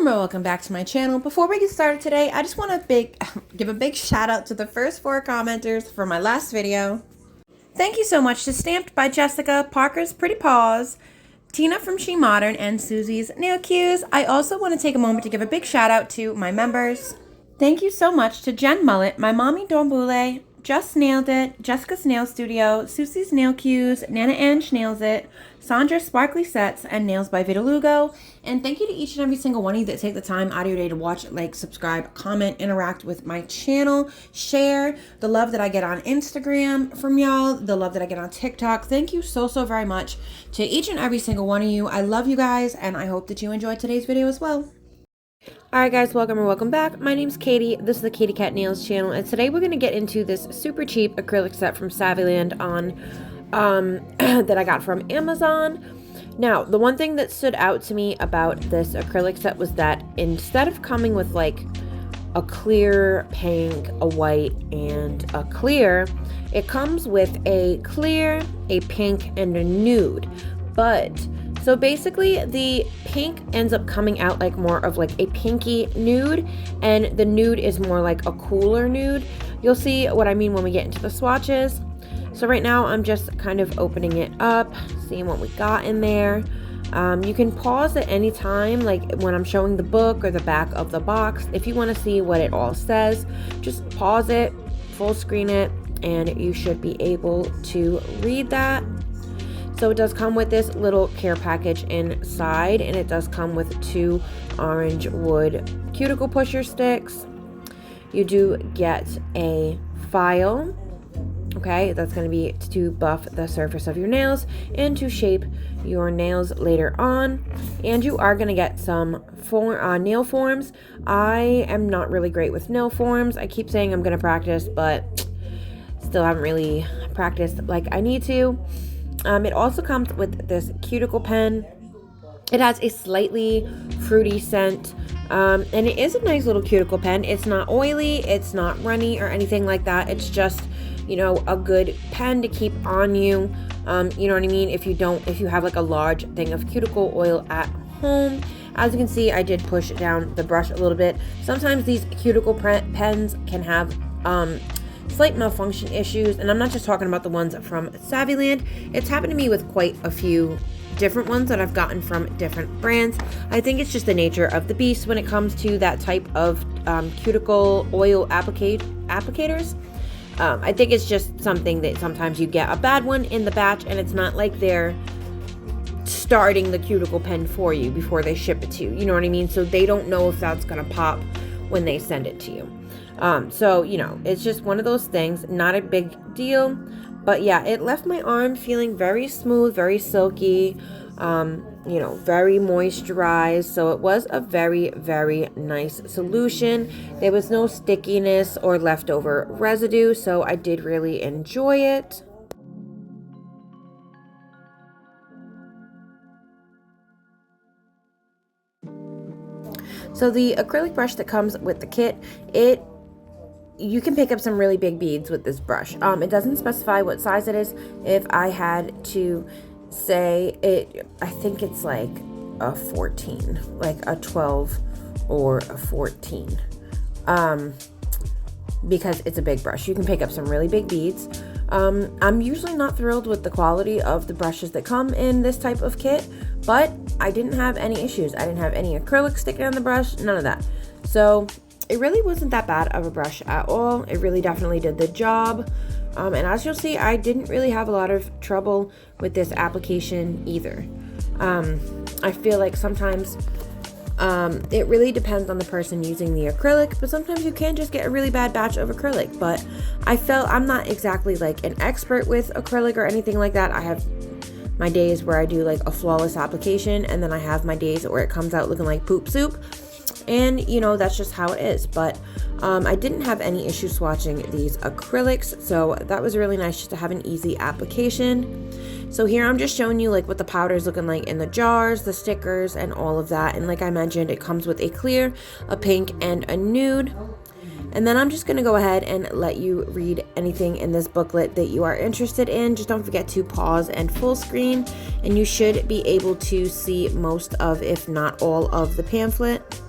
Welcome back to my channel. Before we get started today, I just want to give a big shout out to the first 4 commenters for my last video. Thank you so much to Stamped by Jessica, Parker's Pretty Paws, Tina from She Modern, and Susie's Nail Cues. I also want to take a moment to give a big shout out to my members. Thank you so much to Jen Mullet, My Mommy Dombule, Just Nailed It, Jessica's Nail Studio, Susie's Nail Cues, Nana Ange Nails It, Sandra Sparkly Sets, and Nails by Vitalugo. And thank you to each and every single one of you that take the time out of your day to watch, like, subscribe, comment, interact with my channel, share the love that I get on Instagram from y'all, the love that I get on TikTok. Thank you so very much to each and every single one of you. I love you guys, and I hope that you enjoyed today's video as well. Alright guys, welcome back. My name's Katie. This is the Katie Cat Nails channel, and today we're going to get into this super cheap acrylic set from Saviland that I got from Amazon. Now, the one thing that stood out to me about this acrylic set was that instead of coming with like a clear, pink, a white, and a clear, it comes with a clear, a pink, and a nude. So basically the pink ends up coming out like more of like a pinky nude, and the nude is more like a cooler nude. You'll see what I mean when we get into the swatches. So right now I'm just kind of opening it up, seeing what we got in there. You can pause at any time, like when I'm showing the book or the back of the box. If you want to see what it all says, just pause it, full screen it, and you should be able to read that. So it does come with this little care package inside, and it does come with 2 orange wood cuticle pusher sticks. You do get a file. Okay, that's going to be to buff the surface of your nails and to shape your nails later on. And you are going to get some nail forms. I am not really great with nail forms. I keep saying I'm going to practice, but still haven't really practiced like I need to. It also comes with this cuticle pen. It has a slightly fruity scent, and it is a nice little cuticle pen. It's not oily, it's not runny or anything like that. It's just, you know, a good pen to keep on you. You know what I mean? If you have like a large thing of cuticle oil at home. As you can see, I did push down the brush a little bit. Sometimes these cuticle pens can have slight malfunction issues, and I'm not just talking about the ones from Saviland. It's happened to me with quite a few different ones that I've gotten from different brands. I think it's just the nature of the beast when it comes to that type of cuticle oil applicators. I think it's just something that sometimes you get a bad one in the batch, and it's not like they're starting the cuticle pen for you before they ship it to you. You know what I mean? So they don't know if that's gonna pop when they send it to you. So, you know, it's just one of those things, not a big deal. But yeah, it left my arm feeling very smooth, very silky, you know, very moisturized. So it was a very nice solution. There was no stickiness or leftover residue, so I did really enjoy it. So the acrylic brush that comes with the kit, you can pick up some really big beads with this brush. It doesn't specify what size it is. If I had to say it, I think it's like a 14, like a 12 or a 14, because it's a big brush. You can pick up some really big beads. I'm usually not thrilled with the quality of the brushes that come in this type of kit, but I didn't have any issues. I didn't have any acrylic sticking on the brush, none of that. So it really wasn't that bad of a brush at all. It really definitely did the job. And as you'll see, I didn't really have a lot of trouble with this application either. I feel like sometimes it really depends on the person using the acrylic, but sometimes you can just get a really bad batch of acrylic. But I'm not exactly like an expert with acrylic or anything like that. I have my days where I do like a flawless application, and then I have my days where it comes out looking like poop soup. And, you know, that's just how it is. But I didn't have any issue swatching these acrylics, so that was really nice just to have an easy application. So here I'm just showing you like what the powder is looking like in the jars, the stickers, and all of that. And like I mentioned, it comes with a clear, a pink, and a nude. And then I'm just going to go ahead and let you read anything in this booklet that you are interested in. Just don't forget to pause and full screen, and you should be able to see most of, if not all of, the pamphlet.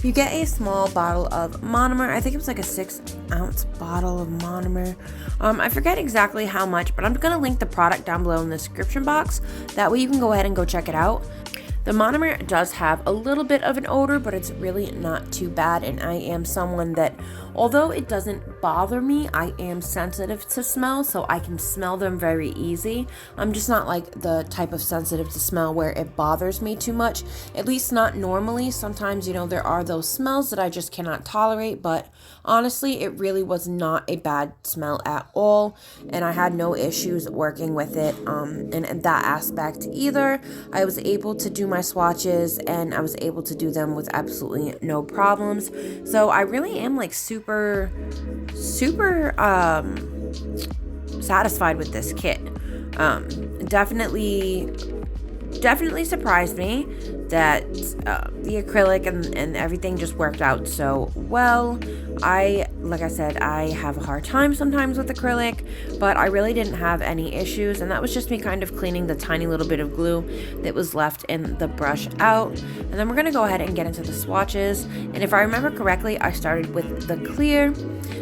You get a small bottle of monomer. I think it was like a 6-ounce bottle of monomer. I forget exactly how much, but I'm gonna link the product down below in the description box. That way you can go ahead and go check it out. The monomer does have a little bit of an odor, but it's really not too bad, and I am someone that, although it doesn't bother me, I am sensitive to smell, so I can smell them very easy. I'm just not like the type of sensitive to smell where it bothers me too much, at least not normally. Sometimes, you know, there are those smells that I just cannot tolerate, but honestly, it really was not a bad smell at all, and I had no issues working with it in that aspect either. I was able to do my swatches and I was able to do them with absolutely no problems. So I really am like super satisfied with this kit. Definitely surprised me that the acrylic and everything just worked out so well. Like I said, I have a hard time sometimes with acrylic, but I really didn't have any issues, and that was just me kind of cleaning the tiny little bit of glue that was left in the brush out. And then we're gonna go ahead and get into the swatches. And if I remember correctly, I started with the clear.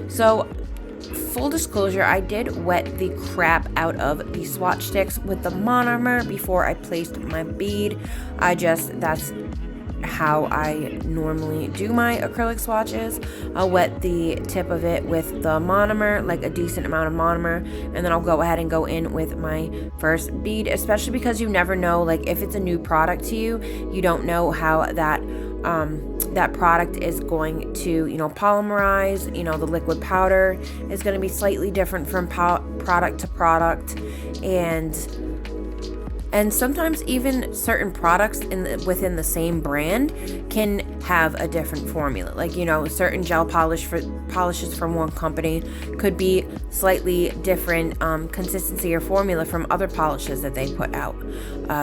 So full disclosure, I did wet the crap out of the swatch sticks with the monomer before I placed my bead. That's how I normally do my acrylic swatches. I'll wet the tip of it with the monomer, like a decent amount of monomer, and then I'll go ahead and go in with my first bead, especially because you never know, like if it's a new product to you, you don't know how that product is going to, you know, polymerize. You know, the liquid powder is going to be slightly different from product to product, and sometimes even certain products within the same brand can have a different formula. Like, you know, certain gel polishes from one company could be slightly different consistency or formula from other polishes that they put out.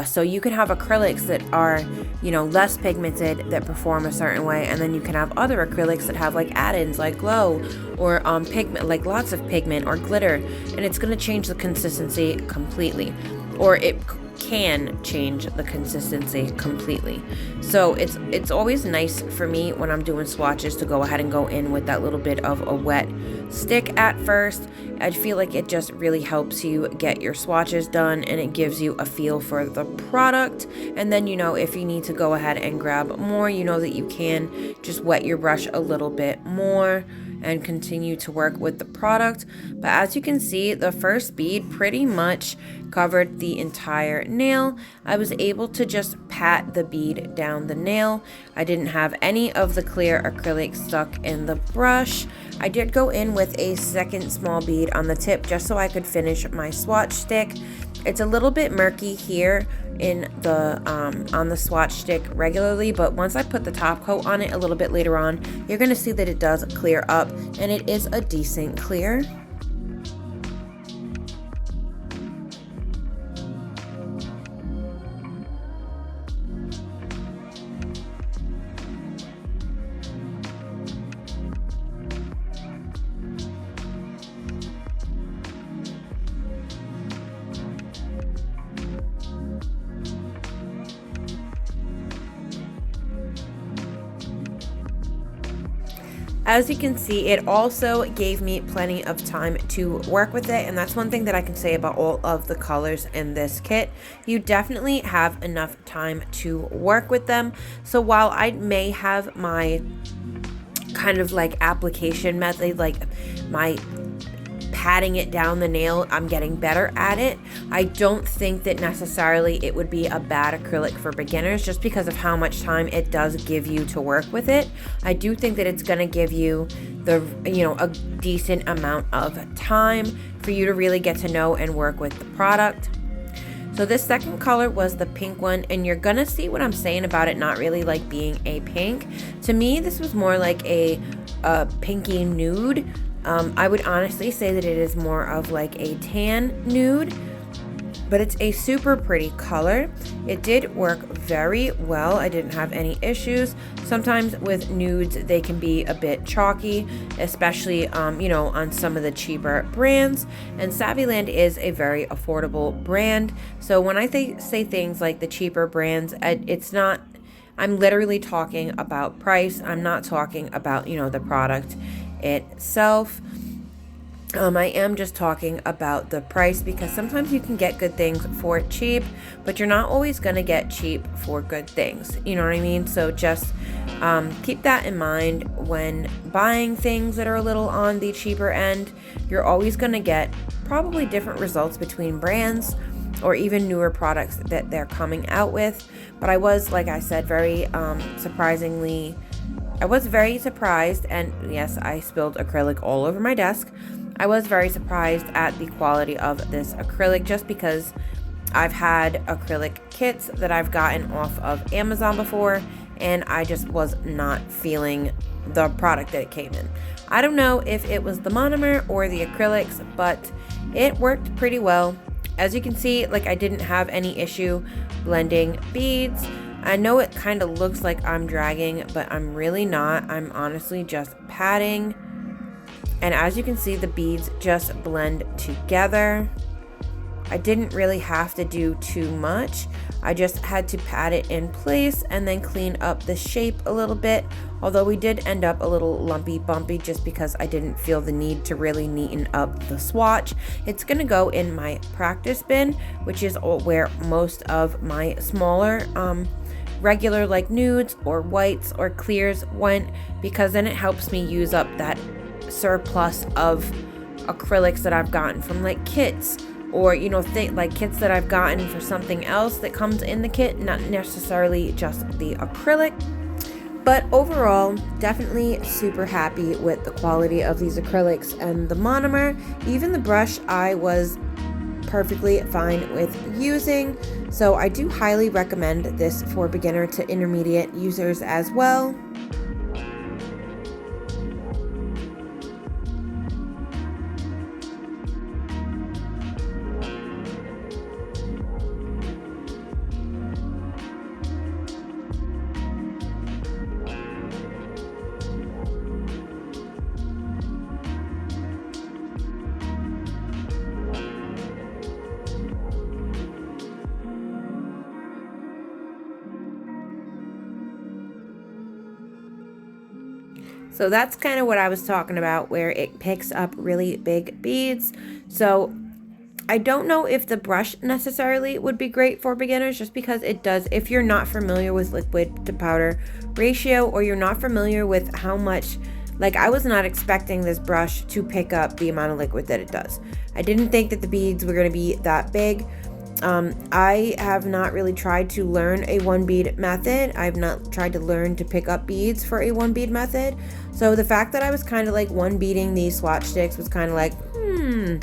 So you can have acrylics that are, you know, less pigmented that perform a certain way, and then you can have other acrylics that have like add-ins like glow or pigment, like lots of pigment or glitter, and it's going to change the consistency completely, or it can change the consistency completely. So it's always nice for me when I'm doing swatches to go ahead and go in with that little bit of a wet stick at first. I feel like it just really helps you get your swatches done, and it gives you a feel for the product. And then, you know, if you need to go ahead and grab more, you know that you can just wet your brush a little bit more and continue to work with the product. But as you can see, the first bead pretty much covered the entire nail. I was able to just pat the bead down the nail. I didn't have any of the clear acrylic stuck in the brush. I did go in with a second small bead on the tip just so I could finish my swatch stick. It's a little bit murky here in the on the swatch stick regularly, but once I put the top coat on it a little bit later on, you're gonna see that it does clear up, and it is a decent clear. As you can see, it also gave me plenty of time to work with it, and that's one thing that I can say about all of the colors in this kit. You definitely have enough time to work with them. So while I may have my kind of like application method, like my patting it down the nail, I'm getting better at it. I don't think that necessarily it would be a bad acrylic for beginners just because of how much time it does give you to work with it. I do think that it's going to give you a decent amount of time for you to really get to know and work with the product. So this second color was the pink one, and you're gonna see what I'm saying about it not really like being a pink. To me, this was more like a pinky nude. I would honestly say that it is more of like a tan nude, but it's a super pretty color. It did work very well. I didn't have any issues. Sometimes with nudes, they can be a bit chalky, especially, on some of the cheaper brands. And Saviland is a very affordable brand. So when I say things like the cheaper brands, it's not I'm literally talking about price. I'm not talking about, you know, the product itself. I am just talking about the price, because sometimes you can get good things for cheap, but you're not always going to get cheap for good things. You know what I mean? So just keep that in mind when buying things that are a little on the cheaper end. You're always going to get probably different results between brands or even newer products that they're coming out with. But I was, like I said, very I was very surprised, and yes, I spilled acrylic all over my desk. I was very surprised at the quality of this acrylic, just because I've had acrylic kits that I've gotten off of Amazon before, and I just was not feeling the product that it came in. I don't know if it was the monomer or the acrylics, but it worked pretty well. As you can see, like, I didn't have any issue blending beads. I know it kind of looks like I'm dragging, but I'm really not. I'm honestly just patting. And as you can see, the beads just blend together. I didn't really have to do too much. I just had to pat it in place and then clean up the shape a little bit. Although we did end up a little lumpy bumpy, just because I didn't feel the need to really neaten up the swatch. It's gonna go in my practice bin, which is where most of my smaller regular like nudes or whites or clears went, because then it helps me use up that surplus of acrylics that I've gotten from like kits, or, you know, like kits that I've gotten for something else that comes in the kit, not necessarily just the acrylic. But overall, definitely super happy with the quality of these acrylics and the monomer. Even the brush I was perfectly fine with using, so I do highly recommend this for beginner to intermediate users as well. So that's kind of what I was talking about, where it picks up really big beads. So I don't know if the brush necessarily would be great for beginners, just because it does, if you're not familiar with liquid to powder ratio, or you're not familiar with how much, like, I was not expecting this brush to pick up the amount of liquid that it does. I didn't think that the beads were going to be that big. I have not really tried to learn a one bead method. I've not tried to learn to pick up beads for a one bead method. So the fact that I was kind of like one beading these swatch sticks was kind of like, you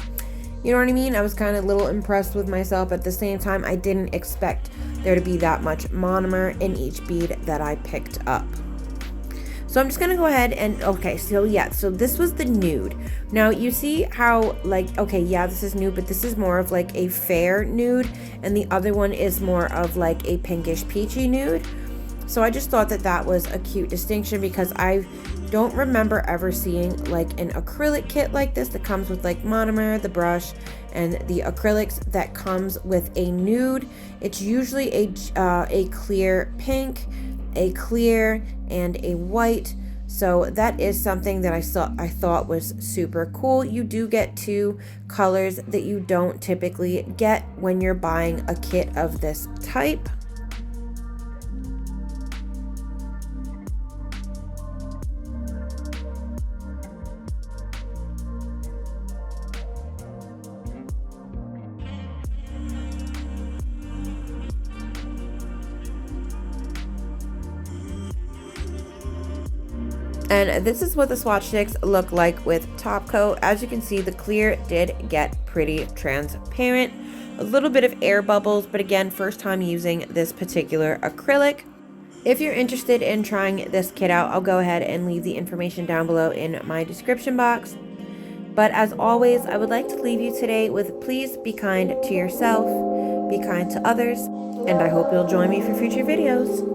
know what I mean? I was kind of a little impressed with myself. At the same time, I didn't expect there to be that much monomer in each bead that I picked up. So I'm just gonna go ahead and, okay, so yeah, so this was the nude. Now you see how, like, okay, yeah, this is nude, but this is more of like a fair nude, and the other one is more of like a pinkish peachy nude. So I just thought that that was a cute distinction, because I don't remember ever seeing like an acrylic kit like this that comes with like monomer, the brush, and the acrylics that comes with a nude. It's usually a clear pink, a clear, and a white. So that is something that I thought was super cool. You do get two colors that you don't typically get when you're buying a kit of this type. And this is what the swatch sticks look like with top coat. As you can see, the clear did get pretty transparent. A little bit of air bubbles, but again, first time using this particular acrylic. If you're interested in trying this kit out, I'll go ahead and leave the information down below in my description box. But as always, I would like to leave you today with, please be kind to yourself, be kind to others, and I hope you'll join me for future videos.